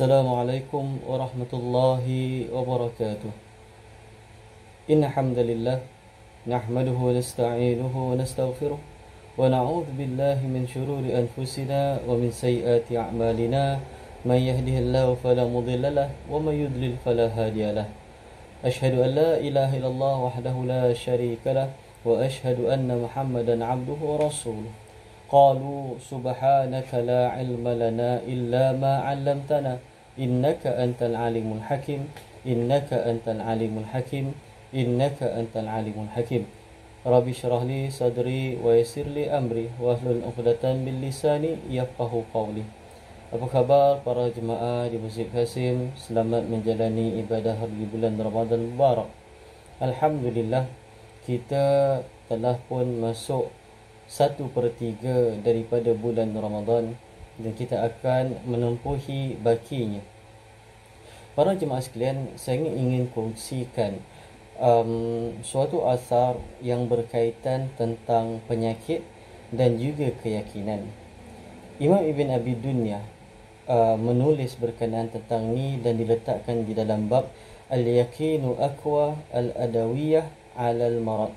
Assalamualaikum warahmatullahi wabarakatuh. Inna hamdalillah nahmaduhu wa nasta'inuhu wa nastaghfiruh wa na'udzu billahi min shururi anfusina wa min sayyiati a'malina may yahdihillahu fala mudilla lahu wa may yudlil fala hadiya lahu. Ashhadu an la ilaha illallah wahdahu la syarika lahu wa ashhadu anna Muhammadan 'abduhu wa rasuluh. قالوا سبحانك لا علم لنا إلا ما علمتنا إنك أنت العليم الحكيم إنك أنت العليم الحكيم إنك أنت العليم الحكيم رب اشرح لي صدري ويسر لي أمري واحلل عقدة من لساني يفقهوا قولي. Apa khabar para jemaah di Masjid Qasim? Selamat menjalani ibadah di bulan Ramadan Mubarak. Alhamdulillah, kita telah pun masuk 1/3 daripada bulan Ramadan dan kita akan menempuhi bakinya. Para jemaah sekalian, saya ingin kongsikan suatu asar yang berkaitan tentang penyakit dan juga keyakinan. Imam Ibn Abi Dunya menulis berkenaan tentang ni dan diletakkan di dalam bab Al-Yaqinu Aqwa Al-Adawiyah Alal Marad,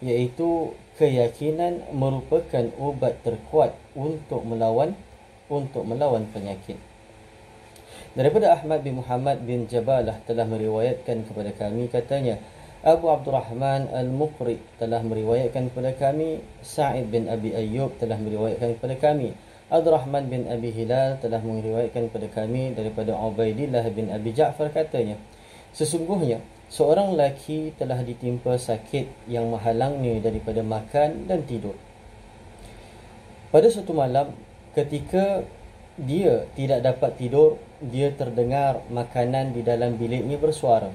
iaitu keyakinan merupakan ubat terkuat untuk melawan penyakit. Daripada Ahmad bin Muhammad bin Jabalah telah meriwayatkan kepada kami, katanya Abu Abdurrahman Al-Muqri telah meriwayatkan kepada kami, Sa'id bin Abi Ayyub telah meriwayatkan kepada kami, Abdurrahman bin Abi Hilal telah meriwayatkan kepada kami daripada Ubaidillah bin Abi Ja'far, katanya sesungguhnya seorang lelaki telah ditimpa sakit yang menghalangnya daripada makan dan tidur. Pada suatu malam, ketika dia tidak dapat tidur, dia terdengar makanan di dalam biliknya bersuara.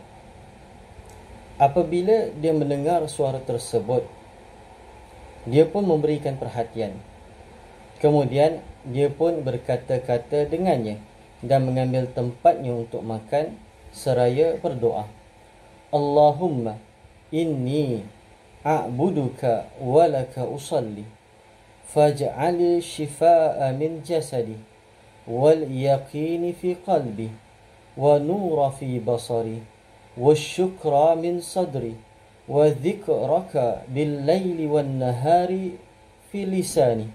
Apabila dia mendengar suara tersebut, dia pun memberikan perhatian. Kemudian dia pun berkata-kata dengannya dan mengambil tempatnya untuk makan seraya berdoa. Allahumma inni a'buduka wa laka usalli faj'al shifaa'a min jasadi wal yaqini fi qalbi wa nura fi basari wasyukra min sadri wa dhikraka bil laili wan nahari fi lisani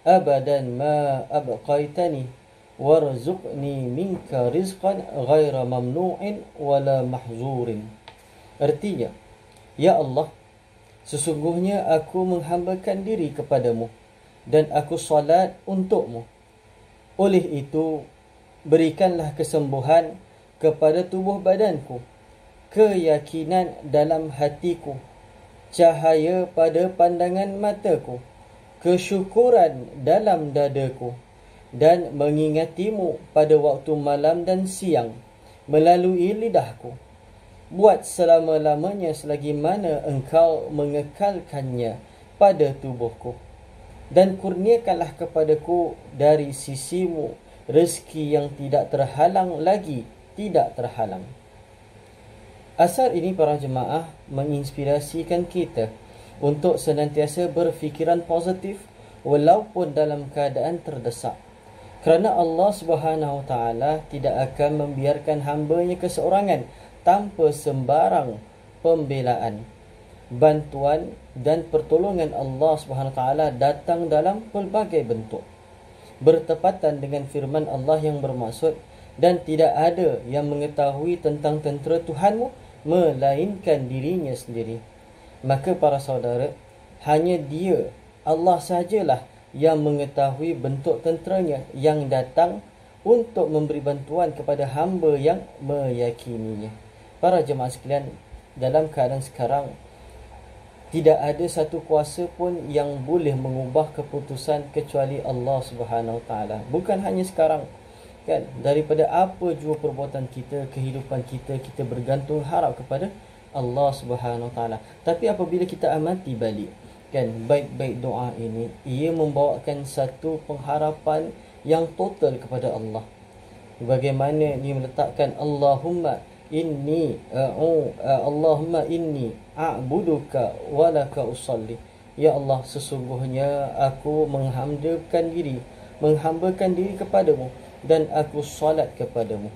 abadan ma abqaitani warzuqni minka rizqan ghaira mamnu'in wala mahzurin. Artinya, ya Allah, sesungguhnya aku menghambakan diri kepadamu dan aku salat untukmu. Oleh itu, berikanlah kesembuhan kepada tubuh badanku, keyakinan dalam hatiku, cahaya pada pandangan mataku, kesyukuran dalam dadaku, dan mengingatimu pada waktu malam dan siang melalui lidahku. Buat selama-lamanya selagi mana engkau mengekalkannya pada tubuhku. Dan kurniakanlah kepadaku dari sisimu rezeki yang tidak terhalang lagi, tidak terhalang. Asar ini para jemaah menginspirasikan kita untuk senantiasa berfikiran positif walaupun dalam keadaan terdesak. Kerana Allah Subhanahu Wa Taala tidak akan membiarkan hamba-Nya keseorangan tanpa sembarang pembelaan. Bantuan dan pertolongan Allah Subhanahu Wa Taala datang dalam pelbagai bentuk, bertepatan dengan firman Allah yang bermaksud, dan tidak ada yang mengetahui tentang tentera Tuhanmu melainkan dirinya sendiri. Maka para saudara, hanya Dia, Allah sahajalah yang mengetahui bentuk tenteranya yang datang untuk memberi bantuan kepada hamba yang meyakininya. Para jemaah sekalian, dalam keadaan sekarang, tidak ada satu kuasa pun yang boleh mengubah keputusan kecuali Allah Subhanahu Wa Taala. Bukan hanya sekarang, kan? Daripada apa jua perbuatan kita, kehidupan kita, kita bergantung harap kepada Allah Subhanahu Wa Taala. Tapi apabila kita amati balik, kan, baik-baik doa ini, ia membawakan satu pengharapan yang total kepada Allah. Bagaimana dia meletakkan Allahumma inni a'buduka wa laka usalli. Ya Allah, sesungguhnya aku menghambakan diri kepadamu dan aku salat kepadamu.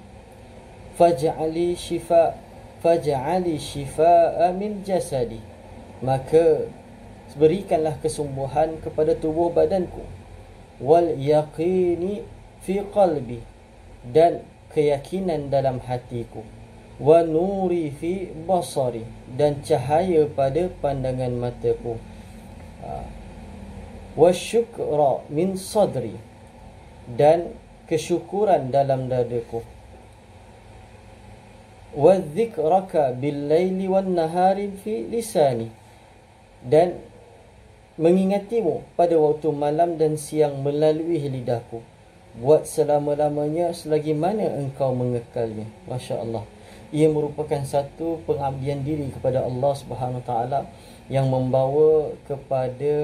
Faj'ali shifa'a min jasadi, maka berikanlah kesembuhan kepada tubuh badanku. Wal yaqini fi qalbi, dan keyakinan dalam hatiku. Wa nuri fi basari, dan cahaya pada pandangan mataku. Wa syukra min sadri, dan kesyukuran dalam dadaku. Wa dzikraka bil laili wan nahari fi lisani, dan mengingatimu pada waktu malam dan siang melalui lidahku. Buat selama-lamanya selagi mana engkau mengekalnya. Masya Allah. Ia merupakan satu pengabdian diri kepada Allah Subhanahu Wa Taala yang membawa kepada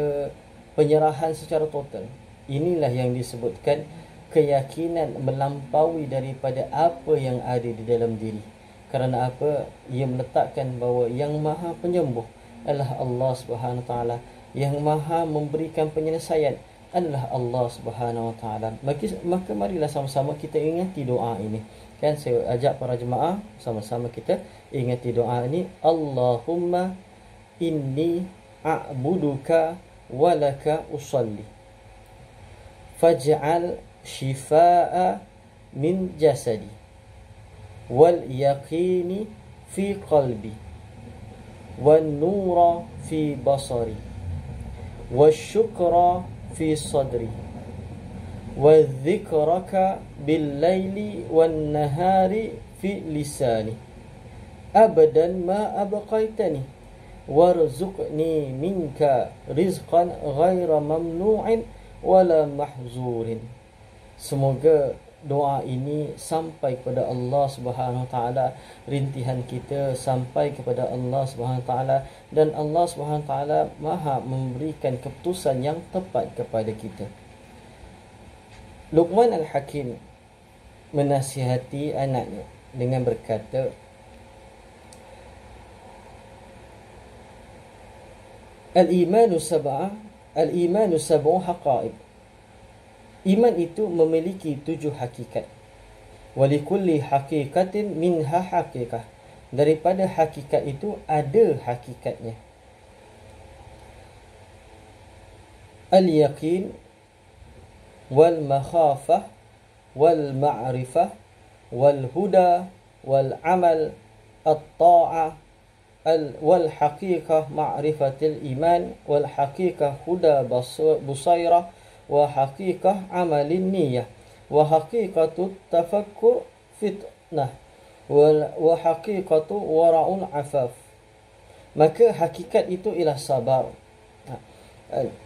penyerahan secara total. Inilah yang disebutkan keyakinan melampaui daripada apa yang ada di dalam diri. Kerana apa? Ia meletakkan bahawa yang maha penyembuh adalah Allah Subhanahu Wa Taala, yang maha memberikan penyelesaian adalah Allah Subhanahu Wa Taala. Maka marilah sama-sama kita ingati doa ini. Kan saya ajak para jemaah sama-sama kita ingati doa ini. Allahumma inni a'buduka walaka usalli, faj'al shifa'a min jasadi, wal yaqini fi qalbi, wan nura fi basari, wasyukra fi sadri, wa dzikraka bil laili wan nahari fi lisani, abadan ma abqaitani, warzuqni minka rizqan ghaira mamnu'in wala mahzurin. Semoga doa ini sampai kepada Allah Subhanahu Wa Taala, rintihan kita sampai kepada Allah Subhanahu Wa Taala, dan Allah Subhanahu Wa Taala maha memberikan keputusan yang tepat kepada kita. Luqman Al-Hakim menasihati anaknya dengan berkata, Al-imanu sab'u haqa'iq. Iman itu memiliki 7 hakikat. Walikulli haqiqatin minha haqiqah. Daripada hakikat itu ada hakikatnya. Al-yaqin wal makhafah wal ma'rifah wal huda wal amal at-ta'ah wal haqiqah ma'rifatil iman wal haqiqah huda busairah wa haqiqah amalin niyah wa haqiqatu tafakkur fitnah wa haqiqatu wara'ul afaf. Maka hakikat itu ialah sabar.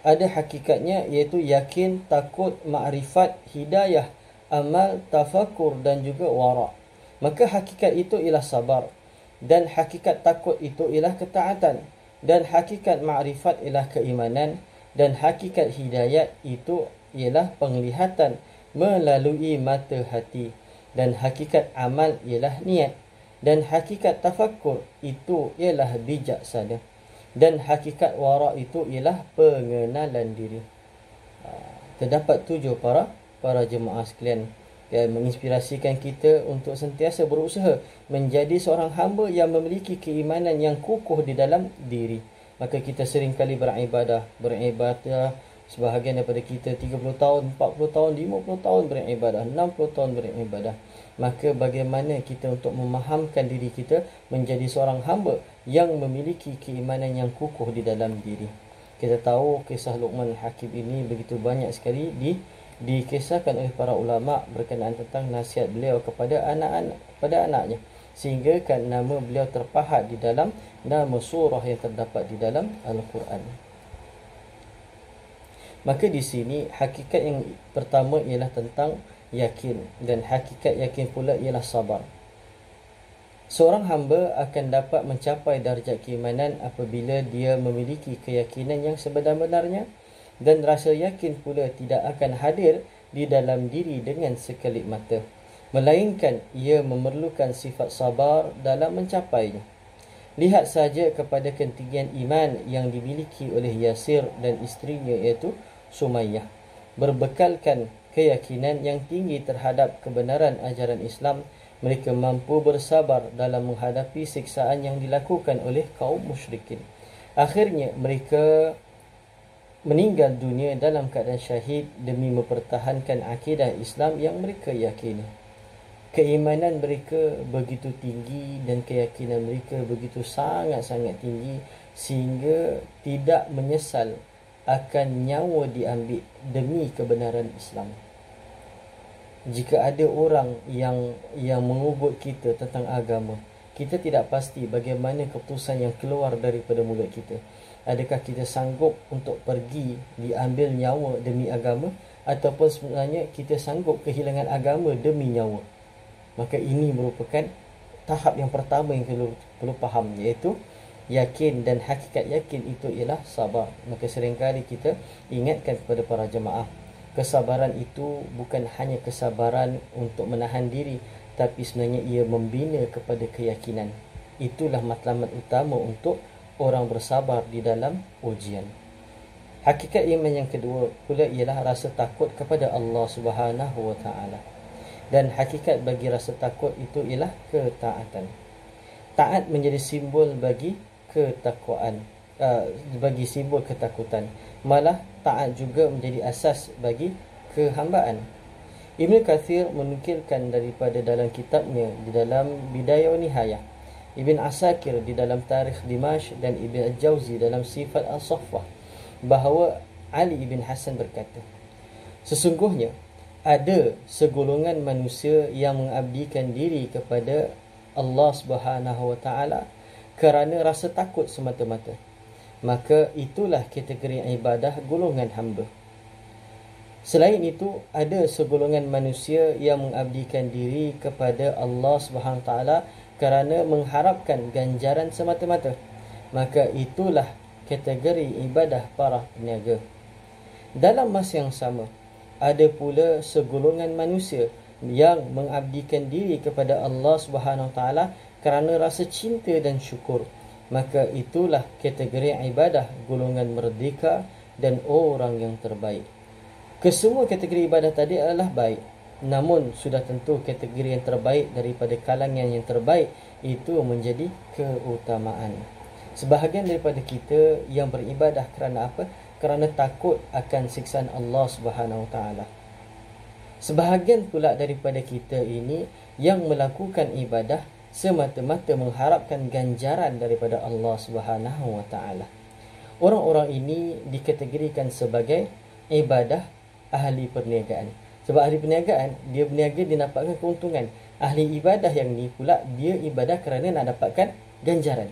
Ada hakikatnya, iaitu yakin, takut, makrifat, hidayah, amal, tafakkur dan juga wara'. Maka hakikat itu ialah sabar, dan hakikat takut itu ialah ketaatan, dan hakikat makrifat ialah keimanan, dan hakikat hidayat itu ialah penglihatan melalui mata hati, dan hakikat amal ialah niat, dan hakikat tafakkur itu ialah bijaksana, dan hakikat wara' itu ialah pengenalan diri. Terdapat 7 para jemaah sekalian, yang menginspirasikan kita untuk sentiasa berusaha menjadi seorang hamba yang memiliki keimanan yang kukuh di dalam diri. Maka kita seringkali beribadah sebahagian daripada kita 30 tahun, 40 tahun, 50 tahun beribadah, 60 tahun beribadah. Maka bagaimana kita untuk memahamkan diri kita menjadi seorang hamba yang memiliki keimanan yang kukuh di dalam diri. Kita tahu kisah Luqman Al-Hakim ini begitu banyak sekali dikisahkan oleh para ulama berkenaan tentang nasihat beliau kepada anaknya, sehingga kan nama beliau terpahat di dalam nama surah yang terdapat di dalam Al-Quran. Maka di sini hakikat yang pertama ialah tentang yakin, dan hakikat yakin pula ialah sabar. Seorang hamba akan dapat mencapai darjat keimanan apabila dia memiliki keyakinan yang sebenar-benarnya, dan rasa yakin pula tidak akan hadir di dalam diri dengan sekelip mata, melainkan ia memerlukan sifat sabar dalam mencapainya. Lihat saja kepada ketinggian iman yang dimiliki oleh Yasir dan isterinya, iaitu Sumayyah. Berbekalkan keyakinan yang tinggi terhadap kebenaran ajaran Islam, mereka mampu bersabar dalam menghadapi siksaan yang dilakukan oleh kaum musyrikin. Akhirnya mereka meninggal dunia dalam keadaan syahid demi mempertahankan akidah Islam yang mereka yakini. Keimanan mereka begitu tinggi dan keyakinan mereka begitu sangat-sangat tinggi sehingga tidak menyesal akan nyawa diambil demi kebenaran Islam. Jika ada orang yang mengugut kita tentang agama, kita tidak pasti bagaimana keputusan yang keluar daripada mulut kita. Adakah kita sanggup untuk pergi diambil nyawa demi agama, ataupun sebenarnya kita sanggup kehilangan agama demi nyawa? Maka ini merupakan tahap yang pertama yang perlu faham, iaitu yakin, dan hakikat yakin itu ialah sabar. Maka seringkali kita ingatkan kepada para jemaah, kesabaran itu bukan hanya kesabaran untuk menahan diri, tapi sebenarnya ia membina kepada keyakinan. Itulah matlamat utama untuk orang bersabar di dalam ujian. Hakikat iman yang kedua pula ialah rasa takut kepada Allah Subhanahu wa taala. Dan hakikat bagi rasa takut itu ialah ketaatan. Taat menjadi simbol bagi ketakwaan, bagi simbol ketakutan. Malah taat juga menjadi asas bagi kehambaan. Ibn Kathir menukilkan daripada dalam kitabnya di dalam Bidayah wa Nihayah, Ibn Asakir di dalam Tarikh Dimash, dan Ibn Al-Jawzi dalam Sifat Al-Saffah, bahawa Ali ibn Hasan berkata, sesungguhnya ada segolongan manusia yang mengabdikan diri kepada Allah Subhanahu wa taala kerana rasa takut semata-mata. Maka itulah kategori ibadah golongan hamba. Selain itu, ada segolongan manusia yang mengabdikan diri kepada Allah Subhanahu wa taala kerana mengharapkan ganjaran semata-mata. Maka itulah kategori ibadah para peniaga. Dalam masa yang sama, ada pula segolongan manusia yang mengabdikan diri kepada Allah Subhanahu wa taala kerana rasa cinta dan syukur. Maka itulah kategori ibadah golongan merdeka dan orang yang terbaik. Kesemua kategori ibadah tadi adalah baik, namun sudah tentu kategori yang terbaik daripada kalangan yang terbaik itu menjadi keutamaan. Sebahagian daripada kita yang beribadah kerana apa? Kerana takut akan siksaan Allah Subhanahu wa taala. Sebahagian pula daripada kita ini yang melakukan ibadah semata-mata mengharapkan ganjaran daripada Allah Subhanahu wa taala. Orang-orang ini dikategorikan sebagai ibadah ahli perniagaan. Sebab ahli perniagaan, dia berniaga, dia dapatkan keuntungan. Ahli ibadah yang ni pula, dia ibadah kerana nak dapatkan ganjaran.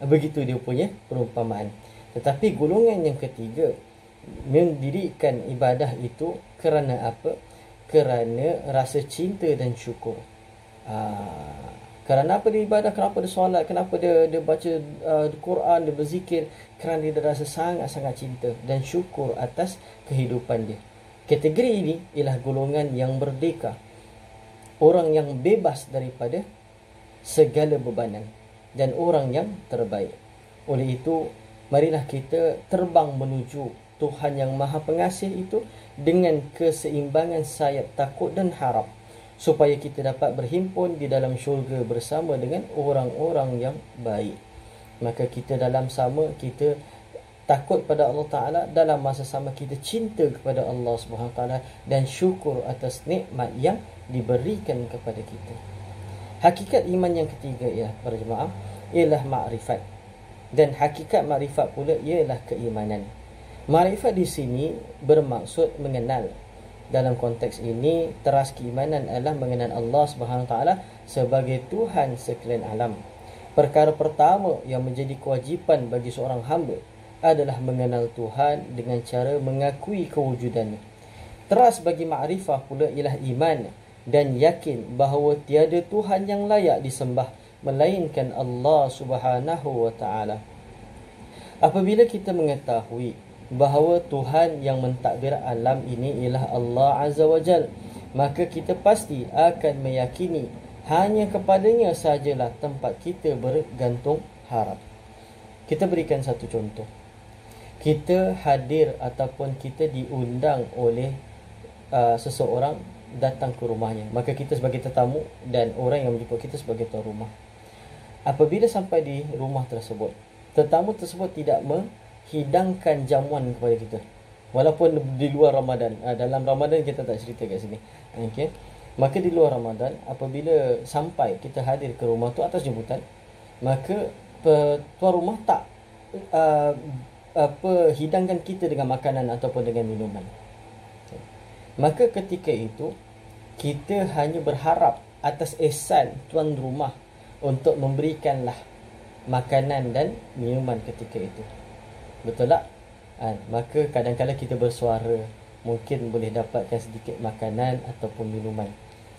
Begitu dia punya perumpamaan. Tetapi golongan yang ketiga mendirikan ibadah itu kerana apa? Kerana rasa cinta dan syukur. Kerana apa dia ibadah? Kenapa dia solat? Kenapa dia baca Quran, dia berzikir? Kerana dia rasa sangat-sangat cinta dan syukur atas kehidupan dia. Kategori ini ialah golongan yang merdeka, orang yang bebas daripada segala bebanan, dan orang yang terbaik. Oleh itu, marilah kita terbang menuju Tuhan yang Maha Pengasih itu dengan keseimbangan sayap takut dan harap, supaya kita dapat berhimpun di dalam syurga bersama dengan orang-orang yang baik. Maka kita dalam sama, kita takut pada Allah Ta'ala, dalam masa sama kita cinta kepada Allah Subhanahu Wa Ta'ala dan syukur atas nikmat yang diberikan kepada kita. Hakikat iman yang ketiga ialah, para jemaah, ialah makrifat. Dan hakikat makrifat pula ialah keimanan. Makrifat di sini bermaksud mengenal. Dalam konteks ini, teras keimanan adalah mengenal Allah Subhanahu Wa Ta'ala sebagai Tuhan sekalian alam. Perkara pertama yang menjadi kewajipan bagi seorang hamba adalah mengenal Tuhan dengan cara mengakui kewujudannya. Teras bagi makrifah pula ialah iman dan yakin bahawa tiada Tuhan yang layak disembah melainkan Allah Subhanahu wa taala. Apabila kita mengetahui bahawa Tuhan yang mentadbir alam ini ialah Allah Azza wa Jal, maka kita pasti akan meyakini hanya kepadanya sahajalah tempat kita bergantung harap. Kita berikan satu contoh. Kita hadir ataupun kita diundang oleh seseorang datang ke rumahnya, maka kita sebagai tetamu dan orang yang menjemput kita sebagai tuan rumah. Apabila sampai di rumah tersebut, tetamu tersebut tidak menghidangkan jamuan kepada kita, walaupun di luar Ramadan. Dalam Ramadan kita tak cerita kat sini. Okey. Maka di luar Ramadan, apabila sampai kita hadir ke rumah tu atas jemputan, maka tuan rumah tak hidangkan kita dengan makanan ataupun dengan minuman. Maka ketika itu kita hanya berharap atas ihsan tuan rumah untuk memberikanlah makanan dan minuman ketika itu. Betul tak? Maka kadang-kadang kita bersuara, mungkin boleh dapatkan sedikit makanan ataupun minuman.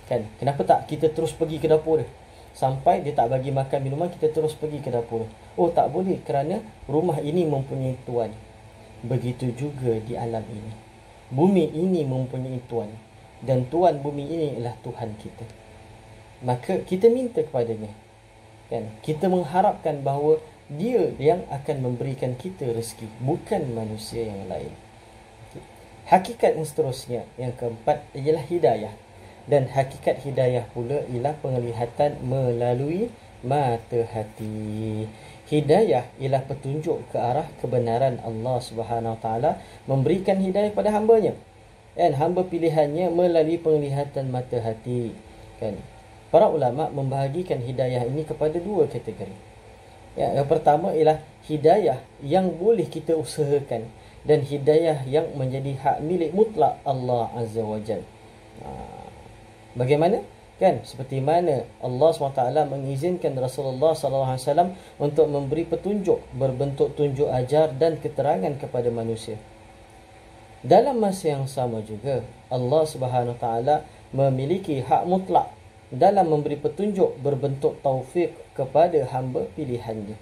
Kan? Kenapa tak kita terus pergi ke dapur dia? Sampai dia tak bagi makan minuman, kita terus pergi ke dapur. Oh, tak boleh, kerana rumah ini mempunyai tuan. Begitu juga di alam ini. Bumi ini mempunyai tuan. Dan tuan bumi ini ialah Tuhan kita. Maka kita minta kepadanya. Kan? Kita mengharapkan bahawa dia yang akan memberikan kita rezeki, bukan manusia yang lain. Hakikat yang seterusnya, yang keempat, ialah hidayah. Dan hakikat hidayah pula ialah penglihatan melalui mata hati. Hidayah ialah petunjuk ke arah kebenaran. Allah Subhanahu Wa Taala memberikan hidayah pada hambanya, dan hamba pilihannya melalui penglihatan mata hati. Kan? Para ulama membahagikan hidayah ini kepada dua kategori. Yang pertama ialah hidayah yang boleh kita usahakan, dan hidayah yang menjadi hak milik mutlak Allah Azza wa Jalla. Bagaimana? Kan, seperti mana Allah SWT mengizinkan Rasulullah SAW untuk memberi petunjuk berbentuk tunjuk ajar dan keterangan kepada manusia. Dalam masa yang sama juga, Allah SWT memiliki hak mutlak dalam memberi petunjuk berbentuk taufik kepada hamba pilihannya.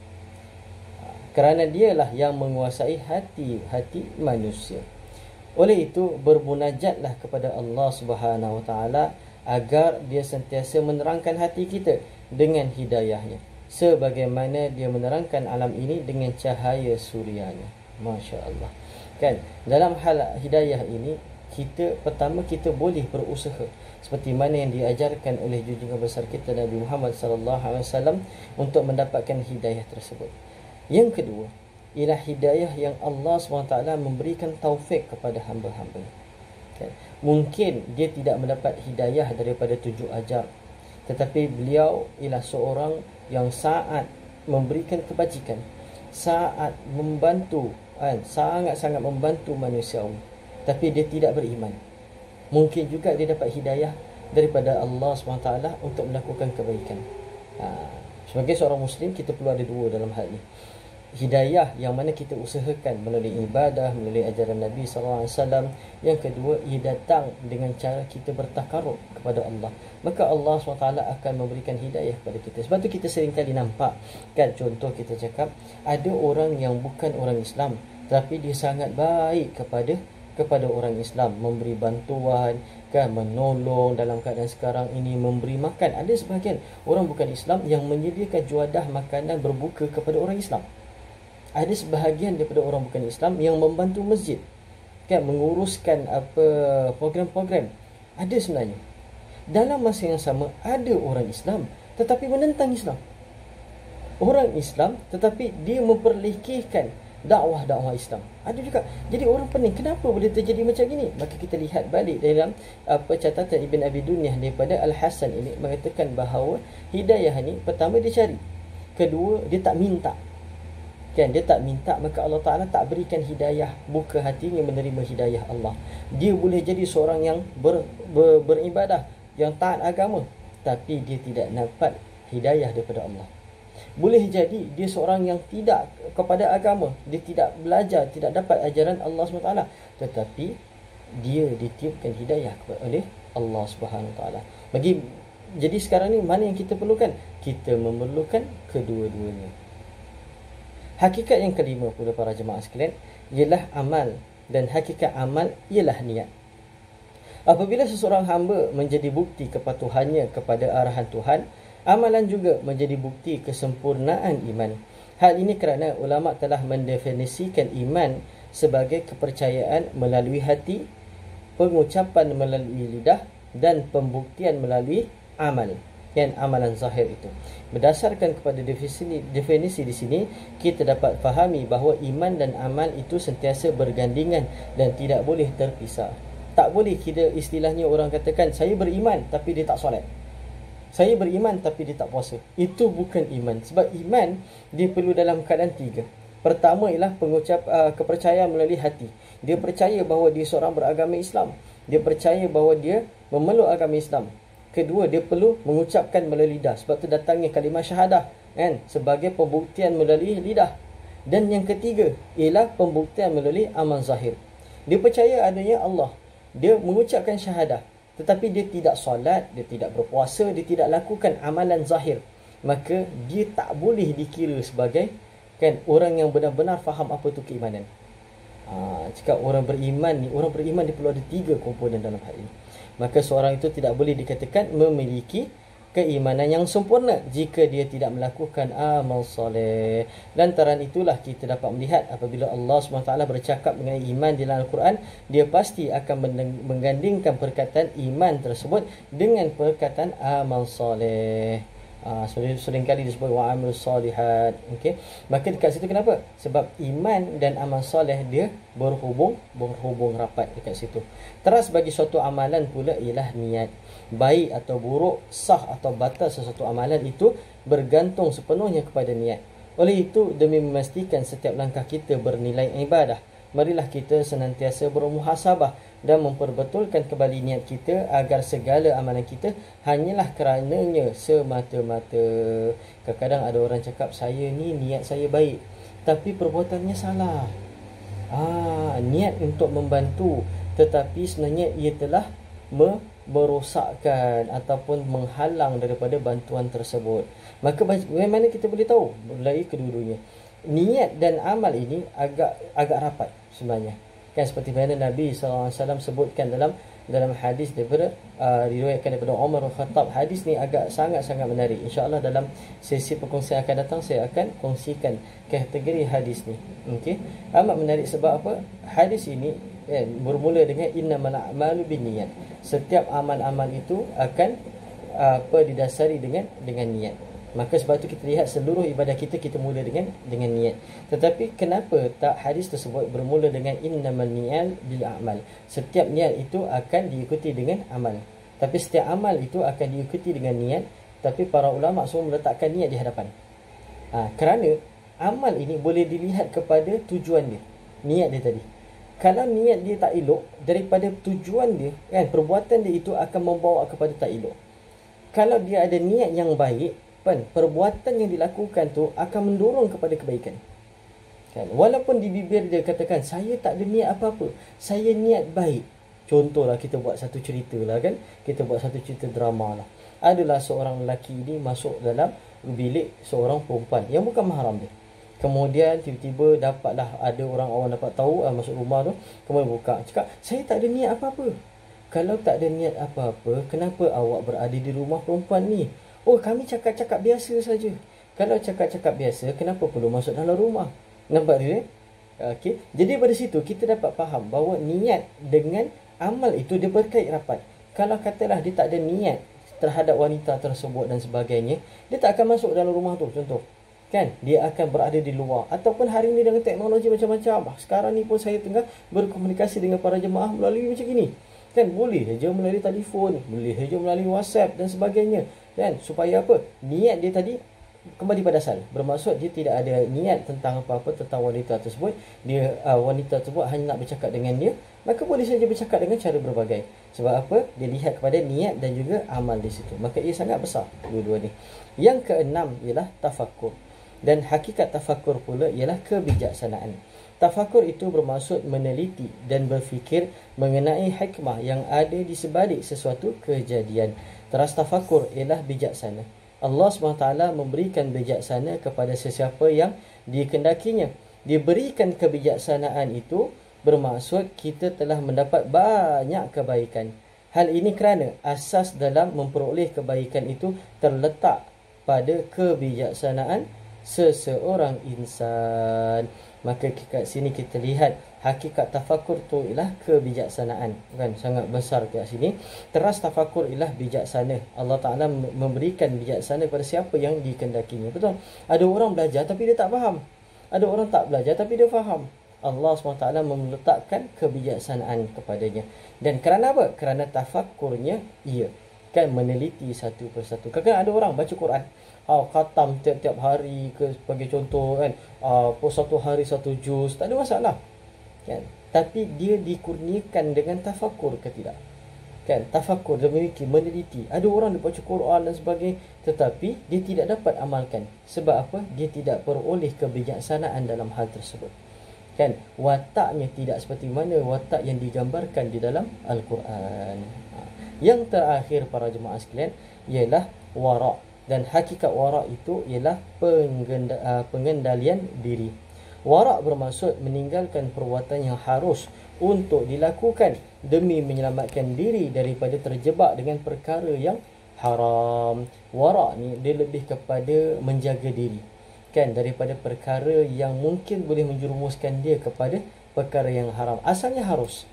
Kerana dialah yang menguasai hati manusia. Oleh itu, bermunajatlah kepada Allah Subhanahu Wa Taala agar dia sentiasa menerangkan hati kita dengan hidayahnya, sebagaimana dia menerangkan alam ini dengan cahaya surianya. Masya Allah. Kan, dalam hal hidayah ini, pertama kita boleh berusaha seperti mana yang diajarkan oleh junjungan besar kita Nabi Muhammad SAW untuk mendapatkan hidayah tersebut. Yang kedua ialah hidayah yang Allah SWT memberikan taufik kepada hamba-hamba. Kan? Mungkin dia tidak mendapat hidayah daripada tunjuk ajar, tetapi beliau ialah seorang yang saat memberikan kebajikan, saat membantu, sangat-sangat membantu manusiawi, tapi dia tidak beriman. Mungkin juga dia dapat hidayah daripada Allah SWT untuk melakukan kebaikan. Sebagai seorang Muslim, kita perlu ada dua dalam hal ini. Hidayah yang mana kita usahakan melalui ibadah, melalui ajaran Nabi SAW. Yang kedua, ia datang dengan cara kita bertakarub kepada Allah. Maka Allah SWT akan memberikan hidayah kepada kita. Sebab tu kita seringkali nampak, kan, contoh kita cakap, ada orang yang bukan orang Islam, tapi dia sangat baik kepada orang Islam, memberi bantuan, kan, menolong dalam keadaan sekarang ini, memberi makan. Ada sebahagian orang bukan Islam yang menyediakan juadah makanan berbuka kepada orang Islam. Ada sebahagian daripada orang bukan Islam yang membantu masjid, kan, menguruskan program-program. Ada sebenarnya. Dalam masa yang sama, ada orang Islam tetapi menentang Islam. Orang Islam tetapi dia memperlekehkan dakwah Islam. Ada juga. Jadi orang pening, kenapa boleh terjadi macam ini? Maka kita lihat balik dalam catatan Ibn Abi Dunyah daripada Al-Hasan ini mengatakan bahawa hidayah ni, pertama dia cari, kedua dia tak minta. Kan, dia tak minta, maka Allah Ta'ala tak berikan hidayah, buka hatinya menerima hidayah Allah. Dia boleh jadi seorang yang beribadah, yang taat agama, tapi dia tidak dapat hidayah daripada Allah. Boleh jadi dia seorang yang tidak kepada agama, dia tidak belajar, tidak dapat ajaran Allah SWT, tetapi dia ditiupkan hidayah oleh Allah SWT. Jadi sekarang ni mana yang kita perlukan? Kita memerlukan kedua-duanya. Hakikat yang kelima pula para jemaah sekalian ialah amal, dan hakikat amal ialah niat. Apabila seseorang hamba menjadi bukti kepatuhannya kepada arahan Tuhan, amalan juga menjadi bukti kesempurnaan iman. Hal ini kerana ulama telah mendefinisikan iman sebagai kepercayaan melalui hati pengucapan melalui lidah dan pembuktian melalui amal. Kan, amalan zahir itu. Berdasarkan kepada definisi di sini, kita dapat fahami bahawa iman dan amal itu sentiasa bergandingan dan tidak boleh terpisah. Tak boleh kita istilahnya orang katakan, saya beriman tapi dia tak solat. Saya beriman tapi dia tak puasa. Itu bukan iman. Sebab iman dia perlu dalam keadaan tiga. Pertama ialah kepercayaan melalui hati. Dia percaya bahawa dia seorang beragama Islam. Dia percaya bahawa dia memeluk agama Islam. Kedua, dia perlu mengucapkan melalui lidah. Sebab tu datangnya kalimah syahadah, kan, sebagai pembuktian melalui lidah. Dan yang ketiga ialah pembuktian melalui amal zahir. Dia percaya adanya Allah. Dia mengucapkan syahadah, tetapi dia tidak solat, dia tidak berpuasa, dia tidak lakukan amalan zahir. Maka dia tak boleh dikira sebagai, kan, orang yang benar-benar faham apa tu keimanan. Cakap orang beriman dia perlu ada tiga komponen dalam hal ini. Maka seorang itu tidak boleh dikatakan memiliki keimanan yang sempurna jika dia tidak melakukan amal soleh. Lantaran itulah kita dapat melihat apabila Allah SWT bercakap mengenai iman di dalam Al-Quran, dia pasti akan menggandingkan perkataan iman tersebut dengan perkataan amal soleh. Seringkali disebut wa'amil salihat. Okay? Maka dekat situ kenapa? Sebab iman dan amal soleh dia berhubung rapat dekat situ. Teras bagi suatu amalan pula ialah niat. Baik atau buruk, sah atau batal sesuatu amalan itu bergantung sepenuhnya kepada niat. Oleh itu, demi memastikan setiap langkah kita bernilai ibadah, marilah kita senantiasa bermuhasabah dan memperbetulkan kembali niat kita agar segala amalan kita hanyalah kerananya semata-mata. Kadang-kadang ada orang cakap, saya ni niat saya baik tapi perbuatannya salah. Niat untuk membantu, tetapi sebenarnya ia telah merosakkan ataupun menghalang daripada bantuan tersebut. Maka bagaimana kita boleh tahu? Melalui kedua-duanya. Niat dan amal ini agak rapat sebenarnya. Kan, seperti mana Nabi SAW sebutkan dalam hadis daripada diriwayatkan daripada Umar bin Khattab. Hadis ni agak sangat-sangat menarik. InsyaAllah dalam sesi perkongsian akan datang saya akan kongsikan kategori hadis ni. Okey. Amat menarik sebab apa? Hadis ini bermula dengan innamal a'malu binniyat. Setiap amal-amal itu akan didasari dengan niat. Maka sebab itu kita lihat seluruh ibadah kita mula dengan niat. Tetapi kenapa tak hadis tersebut bermula dengan innamal ni'al bil a'mal? Setiap niat itu akan diikuti dengan amal. Tapi setiap amal itu akan diikuti dengan niat. Tapi para ulama semua meletakkan niat di hadapan. Kerana amal ini boleh dilihat kepada tujuan dia, niat dia tadi. Kalau niat dia tak elok, daripada tujuan dia, kan, perbuatan dia itu akan membawa kepada tak elok. Kalau dia ada niat yang baik, perbuatan yang dilakukan tu akan mendorong kepada kebaikan. Kan? Walaupun di bibir dia katakan, saya tak ada niat apa-apa, saya niat baik. Contohlah kita buat satu cerita lah, kan, kita buat satu cerita drama lah. Adalah seorang lelaki ini masuk dalam bilik seorang perempuan yang bukan mahram dia. Kemudian tiba-tiba dapatlah ada orang awam dapat tahu masuk rumah tu. Kemudian buka, cakap, saya tak ada niat apa-apa. Kalau tak ada niat apa-apa, kenapa awak berada di rumah perempuan ni? Oh, kami cakap-cakap biasa saja. Kalau cakap-cakap biasa, kenapa perlu masuk dalam rumah? Nampak dia? Okey. Jadi pada situ kita dapat faham bahawa niat dengan amal itu dia berkait rapat. Kalau katalah dia tak ada niat terhadap wanita tersebut dan sebagainya, dia tak akan masuk dalam rumah tu, contoh. Kan? Dia akan berada di luar. Ataupun hari ni dengan teknologi macam-macam. Sekarang ni pun saya tengah berkomunikasi dengan para jemaah melalui macam ini. Kan, boleh saja melalui telefon, boleh saja melalui WhatsApp dan sebagainya. Kan, supaya apa? Niat dia tadi kembali pada asal. Bermaksud dia tidak ada niat tentang apa-apa tentang wanita tersebut. Dia wanita tersebut hanya nak bercakap dengan dia, maka boleh saja bercakap dengan cara berbagai. Sebab apa? Dia lihat kepada niat dan juga amal di situ. Maka ia sangat besar dua-dua ni. Yang keenam ialah tafakkur. Dan hakikat tafakkur pula ialah kebijaksanaan. Tafakur itu bermaksud meneliti dan berfikir mengenai hikmah yang ada di sebalik sesuatu kejadian. Teras tafakur ialah bijaksana. Allah SWT memberikan bijaksana kepada sesiapa yang dikehendakinya. Diberikan kebijaksanaan itu bermaksud kita telah mendapat banyak kebaikan. Hal ini kerana asas dalam memperoleh kebaikan itu terletak pada kebijaksanaan seseorang insan. Maka kat sini kita lihat Hakikat tafakur tu ialah kebijaksanaan, kan, sangat besar kat sini. Teras tafakur ialah bijaksana. Allah Taala memberikan bijaksana kepada siapa yang dikehendakinya. Betul? Ada orang belajar tapi dia tak faham. Ada orang tak belajar tapi dia faham. Allah SWT meletakkan kebijaksanaan kepadanya. Dan kerana apa? Kerana tafakurnya ia kan meneliti satu persatu. Kadang-kadang ada orang baca Quran, khatam tiap-tiap hari ke, sebagai contoh, kan, satu hari satu juz, tak ada masalah, kan. Tapi dia dikurniakan dengan tafakur ke tidak? Kan, tafakur dan memiliki, meneliti. Ada orang dia baca Quran dan sebagainya, tetapi dia tidak dapat amalkan. Sebab apa? Dia tidak peroleh kebijaksanaan dalam hal tersebut. Kan, wataknya tidak seperti mana watak yang digambarkan di dalam Al-Quran. Yang terakhir para jemaah sekalian ialah wara'. Dan hakikat wara' itu ialah pengendalian diri. Wara' bermaksud meninggalkan perbuatan yang harus untuk dilakukan demi menyelamatkan diri daripada terjebak dengan perkara yang haram. Wara' ni dia lebih kepada menjaga diri, kan, daripada perkara yang mungkin boleh menjerumuskan dia kepada perkara yang haram. Asalnya harus.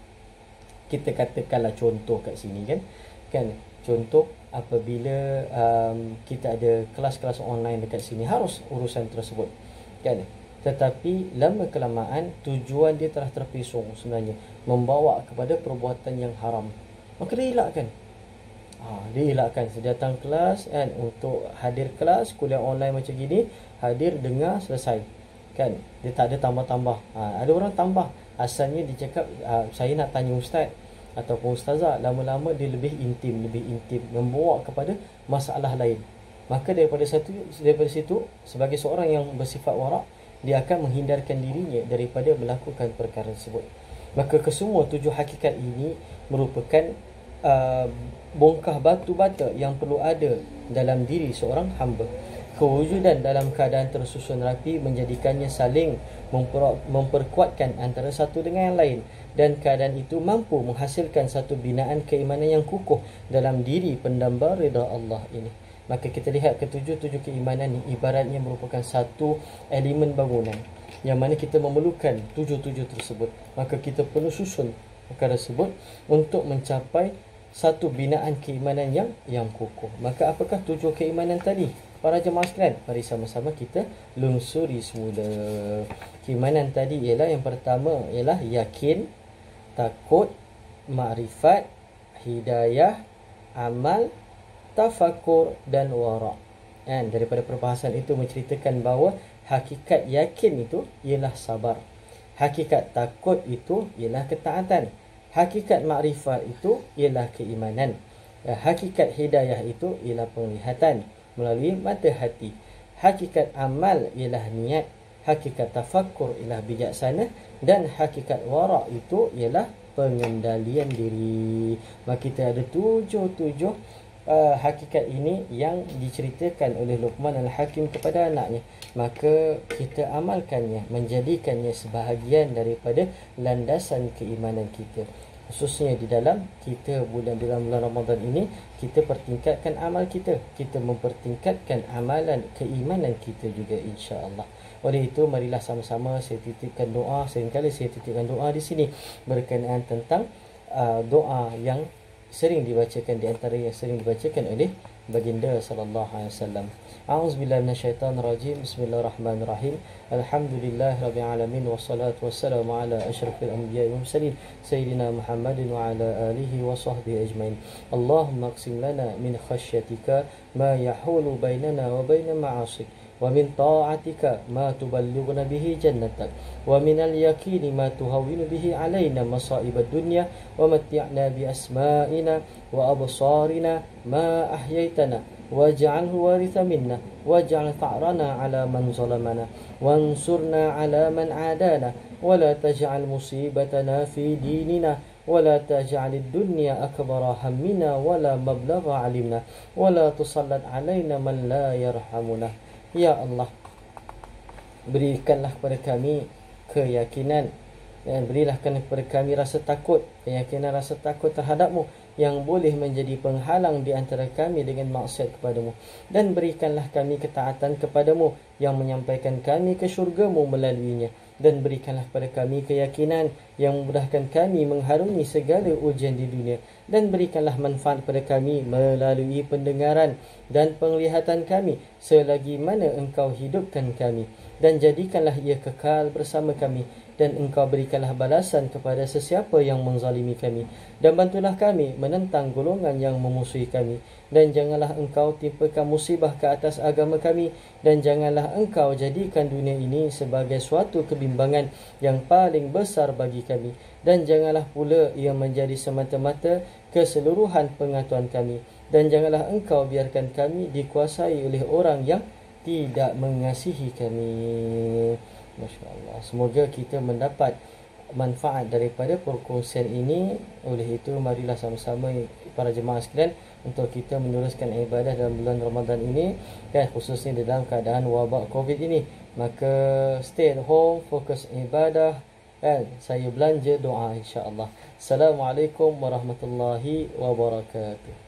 Kita katakanlah contoh kat sini, kan contoh apabila kita ada kelas-kelas online dekat sini, harus urusan tersebut, kan. Tetapi lama kelamaan tujuan dia telah terpesong sebenarnya, membawa kepada perbuatan yang haram, maka dia elakkan. Dia elakkan. Dia datang kelas, kan, untuk hadir kelas kuliah online macam gini, hadir, dengar, selesai, kan. Dia tak ada tambah-tambah. Ada orang tambah. Asalnya dia cakap, saya nak tanya ustaz ataupun ustazah. Lama-lama dia lebih intim, membawa kepada masalah lain. Maka daripada situ, sebagai seorang yang bersifat wara', dia akan menghindarkan dirinya daripada melakukan perkara tersebut. Maka kesemua 7 hakikat ini merupakan bongkah batu bata yang perlu ada dalam diri seorang hamba. Kewujudan dalam keadaan tersusun rapi menjadikannya saling memperkuatkan antara satu dengan yang lain, dan keadaan itu mampu menghasilkan satu binaan keimanan yang kukuh dalam diri pendamba rida Allah ini. Maka kita lihat ketujuh keimanan ni ibaratnya merupakan satu elemen bangunan yang mana kita memerlukan tujuh tersebut. Maka kita perlu susun perkara tersebut untuk mencapai satu binaan keimanan yang kukuh. Maka apakah 7 keimanan tadi? Para jemaah sekalian, mari sama-sama kita lungsuri semula. Keimanan tadi ialah, yang pertama ialah yakin, takut, makrifat, hidayah, amal, tafakur dan wara'. Dan daripada perbahasan itu menceritakan bahawa hakikat yakin itu ialah sabar. Hakikat takut itu ialah ketaatan. Hakikat makrifat itu ialah keimanan. Hakikat hidayah itu ialah penglihatan melalui mata hati. Hakikat amal ialah niat. Hakikat tafakur ialah bijaksana. Dan hakikat wara' itu ialah pengendalian diri. Maka kita ada tujuh hakikat ini yang diceritakan oleh Luqman Al-Hakim kepada anaknya. Maka kita amalkannya, menjadikannya sebahagian daripada landasan keimanan kita. Khususnya di dalam bulan Ramadan ini, kita pertingkatkan amal kita. Kita mempertingkatkan amalan keimanan kita juga, insya-Allah. Oleh itu, marilah sama-sama saya titipkan doa. Seringkali saya titipkan doa di sini berkenaan tentang doa yang sering dibacakan, di antara yang sering dibacakan oleh baginda sallallahu alaihi wasallam. A'udzubillahi minasyaitonir rajim. Bismillahirrahmanirrahim. Alhamdulillahirabbil alamin wassalatu wassalamu ala asyrafil anbiya'i wal mursalin sayyidina Muhammadin wa ala alihi wa sahbihi ajmain. Allahumma aqsim lana min khasyyatika ma yahulu bainana wa baina ma'asik, wa min ta'atika ma tuballighuna bihi jannatak, wa min al-yaqini ma tuhawwinu bihi alaina masa'ibad dunya, wa matti'na bi asma'ina wa absarina ma ahyaytana, waj'alhu waritha minna, waj'al tha'rana 'ala man zalamana, wansurna 'ala man 'adana, wa la taj'al musibatana fi dinina, wa la taj'alid dunya akbara hammina, wa la mablagha 'ilmina, wa la tusallit 'alaina man la yarhamuna. Ya Allah, berikanlah kepada kami keyakinan, dan berilah kepada kami rasa takut, keyakinan rasa takut terhadap-Mu yang boleh menjadi penghalang di antara kami dengan maksiat kepada-Mu, dan berikanlah kami ketaatan kepada-Mu yang menyampaikan kami ke syurga-Mu melaluinya, dan berikanlah pada kami keyakinan yang memudahkan kami mengharungi segala ujian di dunia, dan berikanlah manfaat pada kami melalui pendengaran dan penglihatan kami selagi mana Engkau hidupkan kami, dan jadikanlah ia kekal bersama kami, dan Engkau berikanlah balasan kepada sesiapa yang menzalimi kami, dan bantulah kami menentang golongan yang memusuhi kami, dan janganlah Engkau timpakan musibah ke atas agama kami, dan janganlah Engkau jadikan dunia ini sebagai suatu kebimbangan yang paling besar bagi kami, dan janganlah pula ia menjadi semata-mata keseluruhan pengetahuan kami, dan janganlah Engkau biarkan kami dikuasai oleh orang yang tidak mengasihi kami. Masya Allah. Semoga kita mendapat manfaat daripada perkongsian ini. Oleh itu, marilah sama-sama para jemaah sekalian untuk kita meneruskan ibadah dalam bulan Ramadan ini, kan, khususnya dalam keadaan wabak COVID ini. Maka stay at home, fokus ibadah, kan. Saya belanja doa, insya-Allah. Assalamualaikum warahmatullahi wabarakatuh.